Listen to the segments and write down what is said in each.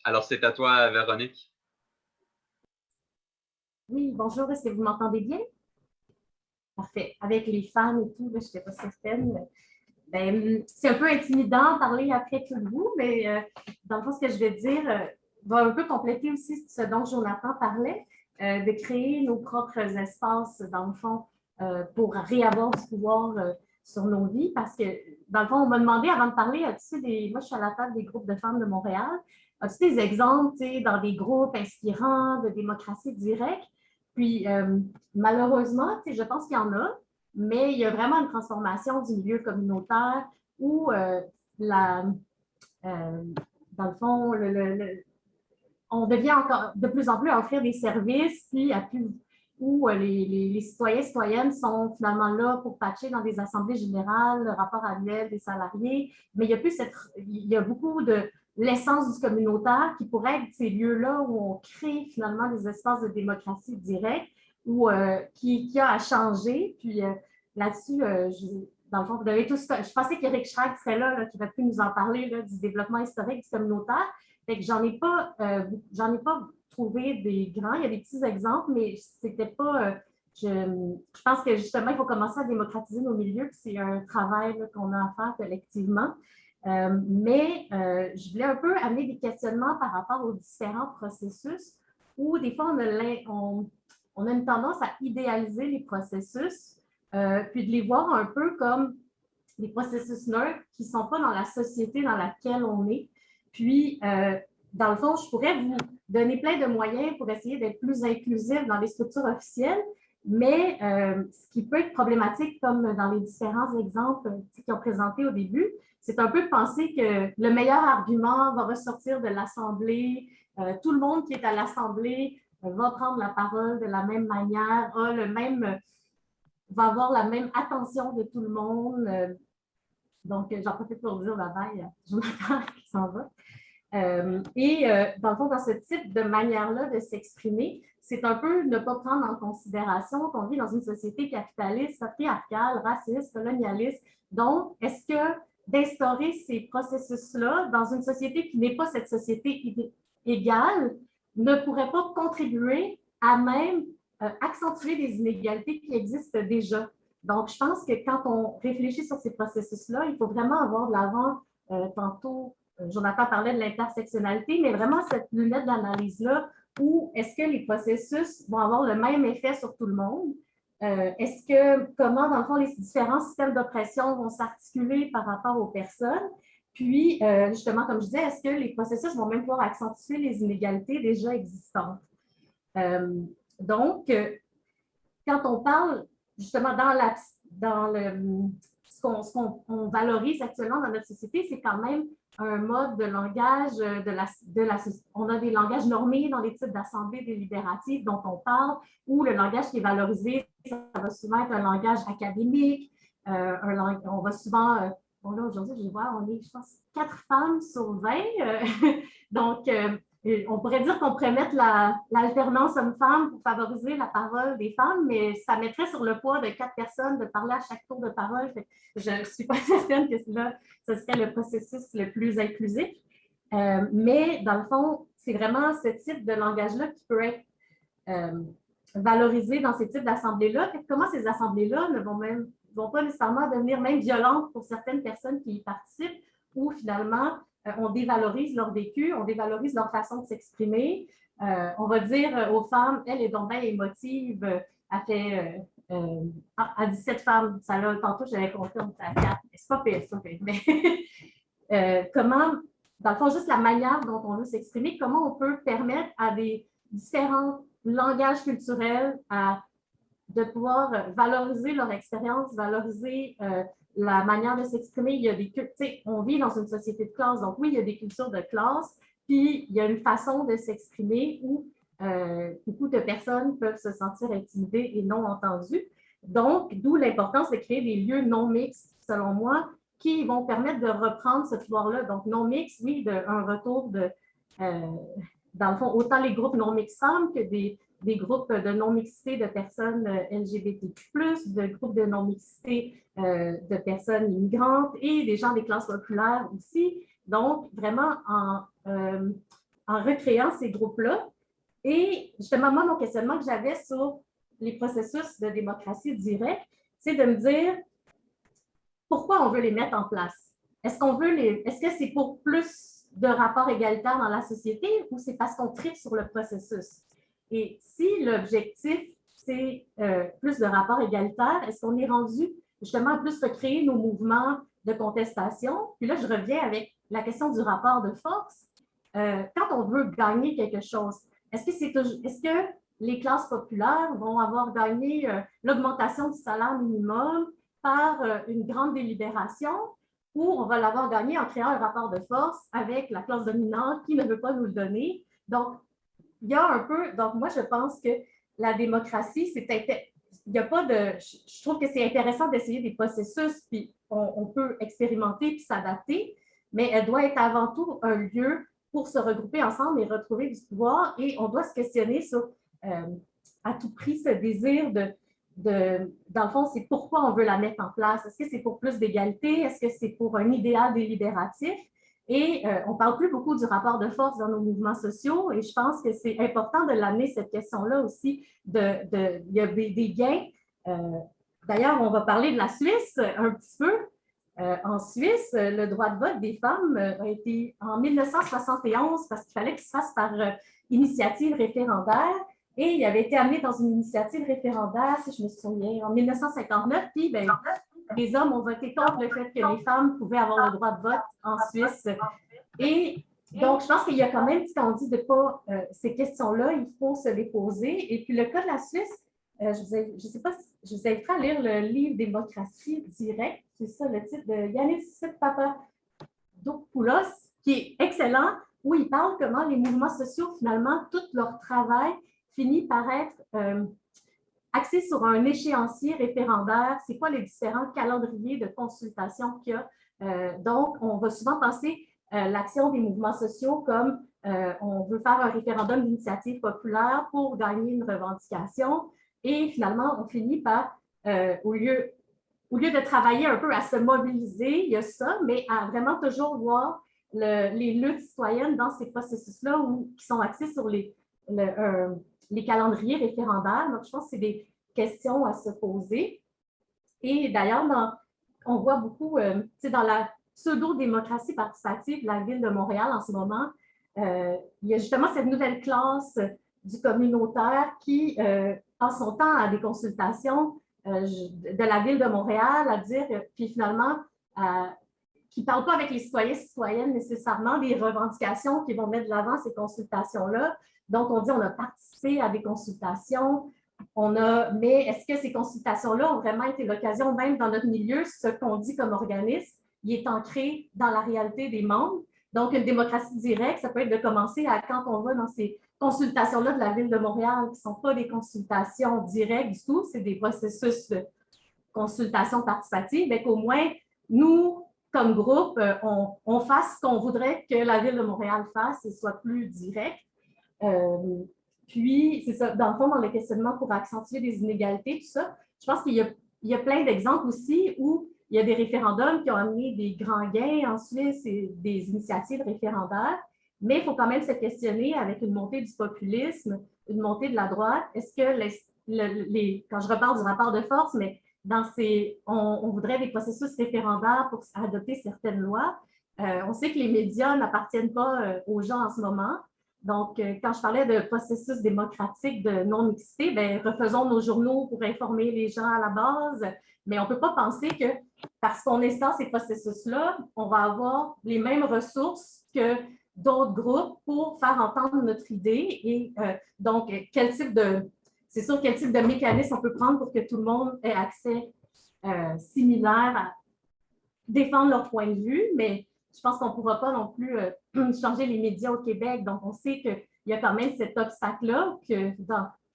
Alors, c'est à toi, Véronique. Oui, bonjour, est-ce que vous m'entendez bien? Parfait. Avec les fans et tout, je n'étais pas certaine. Ben, c'est un peu intimidant de parler après tout vous, mais dans le fond, ce que je vais dire va un peu compléter aussi ce dont Jonathan parlait, de créer nos propres espaces, dans le fond, pour réavoir du pouvoir sur nos vies. Parce que, dans le fond, on m'a demandé avant de parler, moi, je suis à la table des groupes de femmes de Montréal, as-tu des exemples dans des groupes inspirants de démocratie directe? Puis, malheureusement, je pense qu'il y en a, mais il y a vraiment une transformation du milieu communautaire où, la, euh, dans le fond, on devient encore de plus en plus à offrir des services, puis où les citoyens et citoyennes sont finalement là pour patcher dans des assemblées générales, le rapport annuel des salariés, mais il y a beaucoup de l'essence du communautaire qui pourrait être ces lieux-là où on crée finalement des espaces de démocratie directe, qui a à changer. Puis là-dessus, dans le fond, vous devez tous. Je pensais qu'Éric Schrag serait là, qui aurait pu nous en parler du développement historique du communautaire. Fait que j'en ai pas trouvé des grands. Il y a des petits exemples, mais c'était pas. Je pense que justement, il faut commencer à démocratiser nos milieux, puis c'est un travail qu'on a à faire collectivement. Je voulais un peu amener des questionnements par rapport aux différents processus où des fois on a une tendance à idéaliser les processus, puis de les voir un peu comme des processus neutres qui ne sont pas dans la société dans laquelle on est. Puis, dans le fond, je pourrais vous donner plein de moyens pour essayer d'être plus inclusif dans les structures officielles, mais ce qui peut être problématique, comme dans les différents exemples qui ont présentés au début, c'est un peu de penser que le meilleur argument va ressortir de l'Assemblée. Tout le monde qui est à l'Assemblée va prendre la parole de la même manière, va avoir la même attention de tout le monde. Donc, j'en profite pour dire bye-bye à Jonathan qui s'en va. Dans le fond, dans ce type de manière-là de s'exprimer, c'est un peu ne pas prendre en considération qu'on vit dans une société capitaliste, patriarcale, raciste, colonialiste. Donc, est-ce que d'instaurer ces processus-là dans une société qui n'est pas cette société égale ne pourrait pas contribuer à même accentuer des inégalités qui existent déjà? Donc, je pense que quand on réfléchit sur ces processus-là, il faut vraiment avoir de l'avant, tantôt, Jonathan parlait de l'intersectionnalité, mais vraiment cette lunette d'analyse-là, où est-ce que les processus vont avoir le même effet sur tout le monde? Comment, dans le fond, les différents systèmes d'oppression vont s'articuler par rapport aux personnes? Puis, justement, comme je disais, est-ce que les processus vont même pouvoir accentuer les inégalités déjà existantes? Euh, donc, quand on parle justement dans ce qu'on valorise actuellement dans notre société, c'est quand même un mode de langage on a des langages normés dans les types d'assemblées délibératives dont on parle, où le langage qui est valorisé, ça va souvent être un langage académique, on va souvent, bon là aujourd'hui, je vois, on est, je pense, 4 femmes sur 20, donc on pourrait dire qu'on pourrait mettre l'alternance homme-femme pour favoriser la parole des femmes, mais ça mettrait sur le poids de 4 personnes de parler à chaque tour de parole. Je ne suis pas certaine que ce serait le processus le plus inclusif. Mais dans le fond, c'est vraiment ce type de langage-là qui peut être valorisé dans ces types d'assemblées-là. Comment ces assemblées-là ne vont pas nécessairement devenir même violentes pour certaines personnes qui y participent, ou finalement, on dévalorise leur vécu, on dévalorise leur façon de s'exprimer. On va dire aux femmes, elle est donc bien émotive, elle fait à 17 femmes, ça là, tantôt j'avais compté, on était à 4. C'est pas pire, ça, mais comment, dans le fond, juste la manière dont on veut s'exprimer, comment on peut permettre à des différents langages culturels de pouvoir valoriser leur expérience, valoriser la manière de s'exprimer. Il y a on vit dans une société de classe, donc oui, il y a des cultures de classe, puis il y a une façon de s'exprimer où beaucoup de personnes peuvent se sentir intimidées et non entendues. Donc, d'où l'importance de créer des lieux non mixtes, selon moi, qui vont permettre de reprendre ce pouvoir-là. Donc, non mixte, oui, un retour dans le fond, autant les groupes non mixtes femmes que des groupes de non-mixité de personnes LGBTQ+, de groupes de non-mixité de personnes immigrantes et des gens des classes populaires aussi. Donc, vraiment en recréant ces groupes-là. Et justement, moi, mon questionnement que j'avais sur les processus de démocratie directe, c'est de me dire pourquoi on veut les mettre en place. Est-ce que c'est pour plus de rapports égalitaires dans la société ou c'est parce qu'on tripe sur le processus? Et si l'objectif, c'est plus de rapports égalitaires, est-ce qu'on est rendu justement à plus recréer nos mouvements de contestation? Puis là, je reviens avec la question du rapport de force. Quand on veut gagner quelque chose, est-ce que les classes populaires vont avoir gagné l'augmentation du salaire minimum par une grande délibération ou on va l'avoir gagné en créant un rapport de force avec la classe dominante qui ne veut pas nous le donner? Donc, il y a un peu, donc moi je pense que la démocratie, il n'y a pas de, je trouve que c'est intéressant d'essayer des processus, puis on peut expérimenter puis s'adapter, mais elle doit être avant tout un lieu pour se regrouper ensemble et retrouver du pouvoir, et on doit se questionner sur à tout prix ce désir dans le fond, c'est pourquoi on veut la mettre en place. Est-ce que c'est pour plus d'égalité? Est-ce que c'est pour un idéal délibératif? Et on ne parle plus beaucoup du rapport de force dans nos mouvements sociaux et je pense que c'est important de l'amener, cette question-là aussi. Il y a des gains. D'ailleurs, on va parler de la Suisse un petit peu. En Suisse, le droit de vote des femmes a été en 1971 parce qu'il fallait qu'il se fasse par initiative référendaire et il avait été amené dans une initiative référendaire, si je me souviens, en 1959. Puis, ben, les hommes ont voté contre le fait que les femmes pouvaient avoir le droit de vote en Suisse. Et donc, je pense qu'il y a quand même, quand on dit de pas ces questions-là, il faut se les poser. Et puis, le cas de la Suisse, je ne sais pas, je vous inviterai à lire le livre Démocratie directe, c'est ça le titre de Yannis Papadopoulos, qui est excellent, où il parle comment les mouvements sociaux, finalement, tout leur travail finit par être axé sur un échéancier référendaire. C'est quoi les différents calendriers de consultation qu'il y a? Donc, on va souvent penser l'action des mouvements sociaux comme on veut faire un référendum d'initiative populaire pour gagner une revendication. Et finalement, on finit par, au lieu de travailler un peu à se mobiliser, il y a ça, mais à vraiment toujours voir les luttes citoyennes dans ces processus-là qui sont axés sur les calendriers référendaires. Donc, je pense que c'est des questions à se poser. Et d'ailleurs, on voit beaucoup, dans la pseudo-démocratie participative de la Ville de Montréal en ce moment, il y a justement cette nouvelle classe du communautaire qui passe son temps à des consultations de la Ville de Montréal, à dire, puis finalement, qui ne parle pas avec les citoyens et citoyennes nécessairement des revendications qui vont mettre de l'avant ces consultations-là. Donc, on dit on a participé à des consultations, mais est-ce que ces consultations-là ont vraiment été l'occasion, même dans notre milieu, ce qu'on dit comme organisme, il est ancré dans la réalité des membres. Donc, une démocratie directe, ça peut être de commencer à, quand on va dans ces consultations-là de la Ville de Montréal, qui ne sont pas des consultations directes du tout, c'est des processus de consultation participative, mais qu'au moins, nous, comme groupe, on fasse ce qu'on voudrait que la Ville de Montréal fasse et soit plus direct. Puis, c'est ça, dans le fond, dans le questionnement pour accentuer des inégalités, tout ça, je pense qu'il y a plein d'exemples aussi où il y a des référendums qui ont amené des grands gains en Suisse et des initiatives référendaires, mais il faut quand même se questionner avec une montée du populisme, une montée de la droite. Est-ce que, quand je reparle du rapport de force, mais on voudrait des processus référendaires pour adopter certaines lois. On sait que les médias n'appartiennent pas aux gens en ce moment. Donc, quand je parlais de processus démocratique de non-mixité, bien, refaisons nos journaux pour informer les gens à la base, mais on ne peut pas penser que parce qu'on est dans ces processus-là, on va avoir les mêmes ressources que d'autres groupes pour faire entendre notre idée. Et donc, c'est sûr quel type de mécanisme on peut prendre pour que tout le monde ait accès similaire à défendre leur point de vue, mais je pense qu'on ne pourra pas non plus changer les médias au Québec. Donc, on sait qu'il y a quand même cet obstacle-là qu'il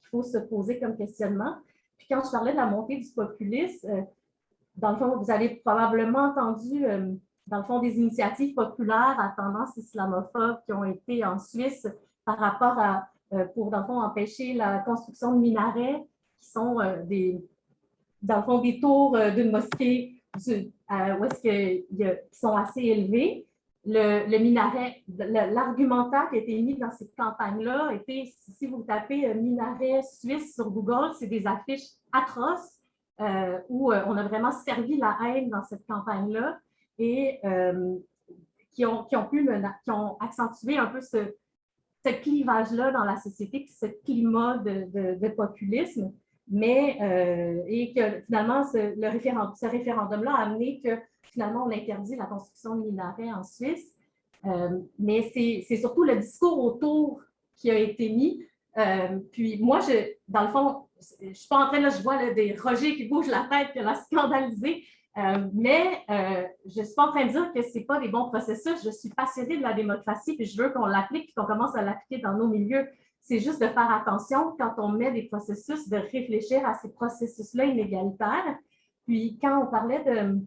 faut se poser comme questionnement. Puis quand je parlais de la montée du populisme, dans le fond, vous avez probablement entendu, dans le fond, des initiatives populaires à tendance islamophobe qui ont été en Suisse par rapport à, pour, dans le fond, empêcher la construction de minarets qui sont dans le fond, des tours d'une mosquée qui sont assez élevés. le minaret, l'argumentaire qui a été mis dans cette campagne-là était, si vous tapez minaret suisse sur Google, c'est des affiches atroces où on a vraiment servi la haine dans cette campagne-là et qui ont accentué un peu ce clivage-là dans la société, ce climat de populisme, mais et que finalement, ce référendum-là a amené que finalement, on interdit la construction de minarets en Suisse. Mais c'est surtout le discours autour qui a été mis. Puis moi, dans le fond, je ne suis pas en train, là, je vois là, des Roger qui bougent la tête, qui l'a scandalisé, mais je ne suis pas en train de dire que ce n'est pas des bons processus. Je suis passionnée de la démocratie, puis je veux qu'on l'applique et qu'on commence à l'appliquer dans nos milieux. C'est juste de faire attention quand on met des processus, de réfléchir à ces processus-là inégalitaires. Puis quand on parlait de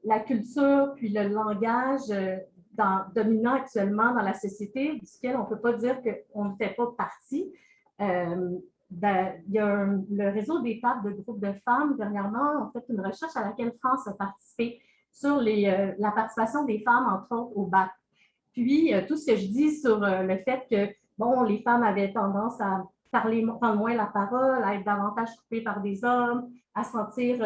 la culture, puis le langage dominant actuellement dans la société, duquel on ne peut pas dire qu'on ne fait pas partie, il y a le réseau des femmes, de groupes de femmes, dernièrement, ont fait une recherche à laquelle France a participé sur la participation des femmes, entre autres, au bac. Puis, tout ce que je dis sur le fait que, bon, les femmes avaient tendance à prendre moins la parole, à être davantage coupées par des hommes, à sentir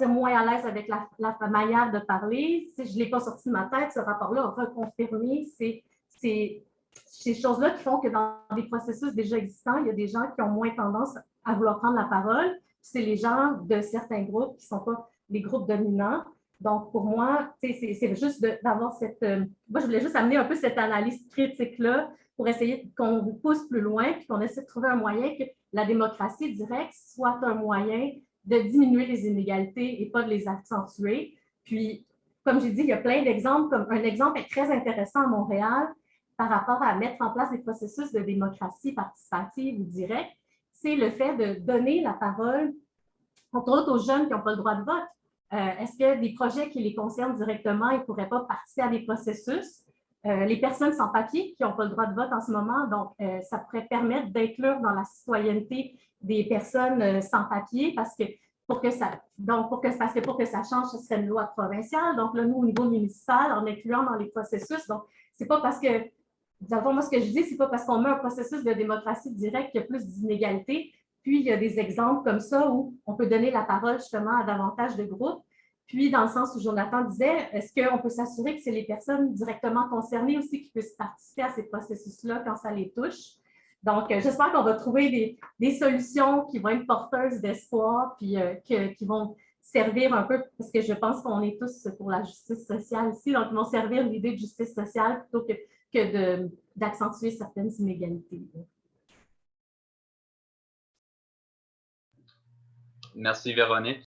moins à l'aise avec la manière de parler. Je ne l'ai pas sorti de ma tête, ce rapport-là a reconfirmé ces choses-là qui font que dans des processus déjà existants, il y a des gens qui ont moins tendance à vouloir prendre la parole. C'est les gens de certains groupes qui ne sont pas les groupes dominants. Donc, pour moi, c'est juste d'avoir cette... moi, je voulais juste amener un peu cette analyse critique-là pour essayer qu'on vous pousse plus loin puis qu'on essaie de trouver un moyen que la démocratie directe soit un moyen de diminuer les inégalités et pas de les accentuer. Puis, comme j'ai dit, il y a plein d'exemples. Comme un exemple est très intéressant à Montréal par rapport à mettre en place des processus de démocratie participative ou directe, c'est le fait de donner la parole, entre autres, aux jeunes qui n'ont pas le droit de vote. Est-ce que des projets qui les concernent directement, ils ne pourraient pas participer à des processus? Les personnes sans papier qui n'ont pas le droit de vote en ce moment, donc ça pourrait permettre d'inclure dans la citoyenneté des personnes sans papier parce que pour que ça change, ce serait une loi provinciale. Donc là, nous, au niveau municipal, en incluant dans les processus, donc c'est pas parce que, dans le fond, moi, ce que je dis, c'est pas parce qu'on met un processus de démocratie directe qu'il y a plus d'inégalités. Puis, il y a des exemples comme ça où on peut donner la parole justement à davantage de groupes. Puis, dans le sens où Jonathan disait, est-ce qu'on peut s'assurer que c'est les personnes directement concernées aussi qui puissent participer à ces processus-là quand ça les touche? Donc, j'espère qu'on va trouver des solutions qui vont être porteuses d'espoir puis qui vont servir un peu, parce que je pense qu'on est tous pour la justice sociale ici, donc ils vont servir l'idée de justice sociale plutôt que d'accentuer certaines inégalités. Merci, Véronique.